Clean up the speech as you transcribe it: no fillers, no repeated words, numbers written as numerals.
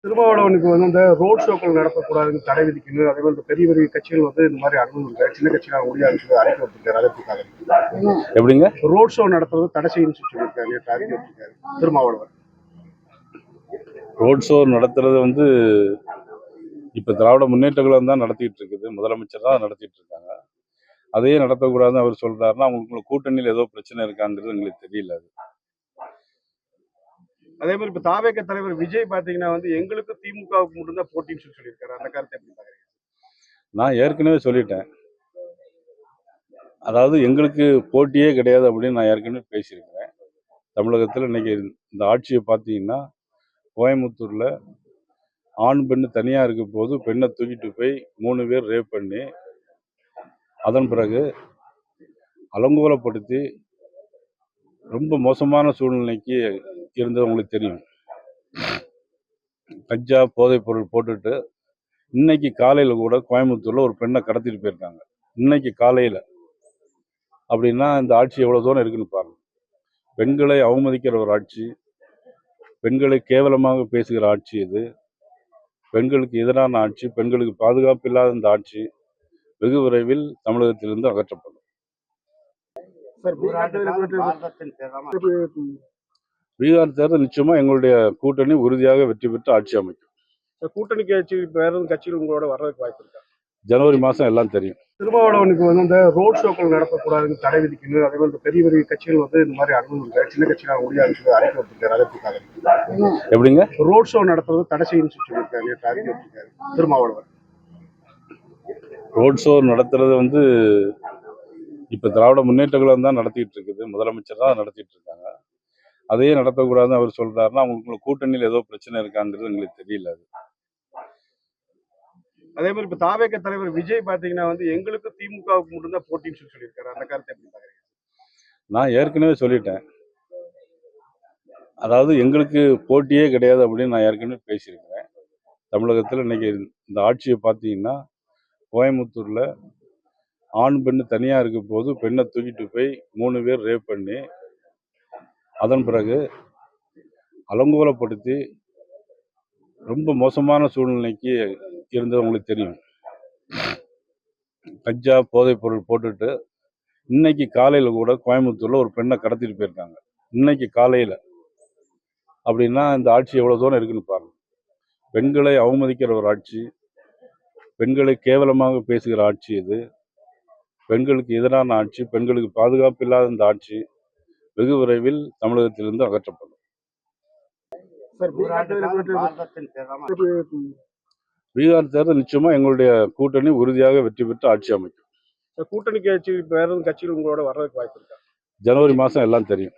திருமாவளவனுக்கு வந்து இந்த ரோட் ஷோக்கள் நடத்தக்கூடாதுன்னு தடை விதிக்கணும். அதே மாதிரி இந்த பெரிய பெரிய கட்சிகள் வந்து இந்த மாதிரி அனுமதி சின்ன கட்சிகள் முடியாது சொல்லி அறிக்கை விட்டுருக்காரு. அதற்காக எப்படிங்க ரோட் ஷோ நடத்துறது தடை செய்யணும்னு சொல்லியிருக்காரு. நேற்று அறிக்கை விட்டுருக்காரு திருமாவளவன். ரோட் ஷோ நடத்துறது வந்து இப்ப திராவிட முன்னேற்ற கழகம் தான் நடத்திட்டு இருக்குது, முதலமைச்சர் தான் நடத்திட்டு இருக்காங்க. அதையே நடத்தக்கூடாதுன்னு அவர் சொல்றாருன்னா அவங்களுக்கு கூட்டணியில் ஏதோ பிரச்சனை இருக்காங்கிறது எங்களுக்கு தெரியல. அது அதே மாதிரி இப்ப தாவேக தலைவர் விஜய் பாத்தீங்கன்னா வந்து எங்களுக்கு திமுகவுக்கு மட்டும்தான் போட்டின்னு சொல்லியிருக்காரு. அந்த கருத்தை எப்படி பாக்குறீங்க? நான் ஏற்கனவே சொல்லிட்டேன், அதாவது எங்களுக்கு போட்டியே கிடையாது அப்படின்னு நான் ஏற்கனவே பேசியிருக்கிறேன். தமிழகத்தில் இன்னைக்கு இந்த ஆட்சியை பார்த்தீங்கன்னா கோயம்புத்தூர்ல ஆண் பெண்ணு தனியா இருக்க போது பெண்ணை தூக்கிட்டு போய் 3 பேர் ரேப் பண்ணி அதன் பிறகு அலங்கோலப்படுத்தி ரொம்ப மோசமான சூழ்நிலைக்கு இருந்தது உங்களுக்கு தெரியும். கஞ்சா போதைப் பொருள் போட்டுட்டு இன்னைக்கு காலையில கூட கோயம்புத்தூர்ல ஒரு பெண்ணை கடத்திட்டு போயிருக்காங்க. இன்னைக்கு காலையில அப்படின்னா இந்த ஆட்சி எவ்வளவு தூரம் இருக்குன்னு பாருங்க. பெண்களை அவமதிக்கிற ஒரு ஆட்சி, பெண்களை கேவலமாக பேசுகிற ஆட்சி இது, பெண்களுக்கு எதிரான ஆட்சி, பெண்களுக்கு பாதுகாப்பு இல்லாத இந்த ஆட்சி வெகு விரைவில் தமிழகத்திலிருந்து அகற்றப்படும். பீகார் தேர்தல் நிச்சயமா எங்களுடைய கூட்டணி உறுதியாக வெற்றி பெற்று ஆட்சி அமைக்கும். கூட்டணி கட்சி வேற கட்சிகள் உங்களோட வர்றதுக்கு வாய்ப்பு இருக்கா? ஜனவரி மாதம் எல்லாம் தெரியும். திருமாவளவனுக்கு வந்து இந்த ரோட் ஷோக்கள் நடத்தக்கூடாதுன்னு தடை விதிக்கணும். அதே மாதிரி பெரிய பெரிய கட்சிகள் வந்து இந்த மாதிரி அனுமதி சின்ன கட்சிகள் முடியாது சொல்லி அறிக்கை விட்டுருக்காரு. அதற்காக எப்படிங்க ரோட் ஷோ நடத்துறது தடை செய்யணும்னு சொல்லியிருக்காரு. நேற்று அறிக்கை விட்டுருக்காரு திருமாவளவன். ரோட் ஷோ நடத்துறது வந்து இப்ப திராவிட முன்னேற்ற கழகம் தான் நடத்திட்டு இருக்குது, முதலமைச்சர் தான் நடத்திட்டு இருக்காங்க. அதையே நடத்தக்கூடாதுன்னு அவர் சொல்றாருன்னா அவங்களுக்கு கூட்டணியில் ஏதோ பிரச்சனை இருக்காங்கிறது எங்களுக்கு தெரியல. அது அதே மாதிரி இப்ப தாவேக தலைவர் விஜய் பாத்தீங்கன்னா வந்து எங்களுக்கு திமுகவுக்கு மட்டும்தான் போட்டின்னு சொல்லியிருக்காரு. அந்த கருத்தை எப்படி பாக்குறீங்க? நான் ஏற்கனவே சொல்லிட்டேன், அதாவது எங்களுக்கு போட்டியே கிடையாது அப்படின்னு நான் ஏற்கனவே பேசியிருக்கிறேன். தமிழகத்தில் இன்னைக்கு இந்த ஆட்சியை பார்த்தீங்கன்னா கோயம்புத்தூர்ல ஆண் பெண்ணு தனியா இருக்க போது பெண்ணை தூக்கிட்டு போய் 3 பேர் ரேப் பண்ணி அதன் பிறகு அலங்கோலப்படுத்தி ரொம்ப மோசமான சூழ்நிலைக்கு இருந்தது உங்களுக்கு தெரியும். கஞ்சா போதைப் பொருள் போட்டுட்டு இன்னைக்கு காலையில கூட கோயம்புத்தூர்ல ஒரு பெண்ணை கடத்திட்டு போயிருக்காங்க. இன்னைக்கு காலையில அப்படின்னா இந்த ஆட்சி எவ்வளவு தூரம் இருக்குன்னு பாருங்க. பெண்களை அவமதிக்கிற ஒரு ஆட்சி, பெண்களை கேவலமாக பேசுகிற ஆட்சி இது, பெண்களுக்கு எதிரான ஆட்சி, பெண்களுக்கு பாதுகாப்பு இல்லாத இந்த ஆட்சி வெகு விரைவில் தமிழகத்திலிருந்து அகற்றப்படும். பீகார் தேர்தல் நிச்சயமா எங்களுடைய கூட்டணி உறுதியாக வெற்றி பெற்று ஆட்சி அமைக்கும். கூட்டணி கட்சி வேற கட்சிகள் உங்களோட வர்றதுக்கு வாய்ப்பு இருக்கா? ஜனவரி மாதம் எல்லாம் தெரியும்.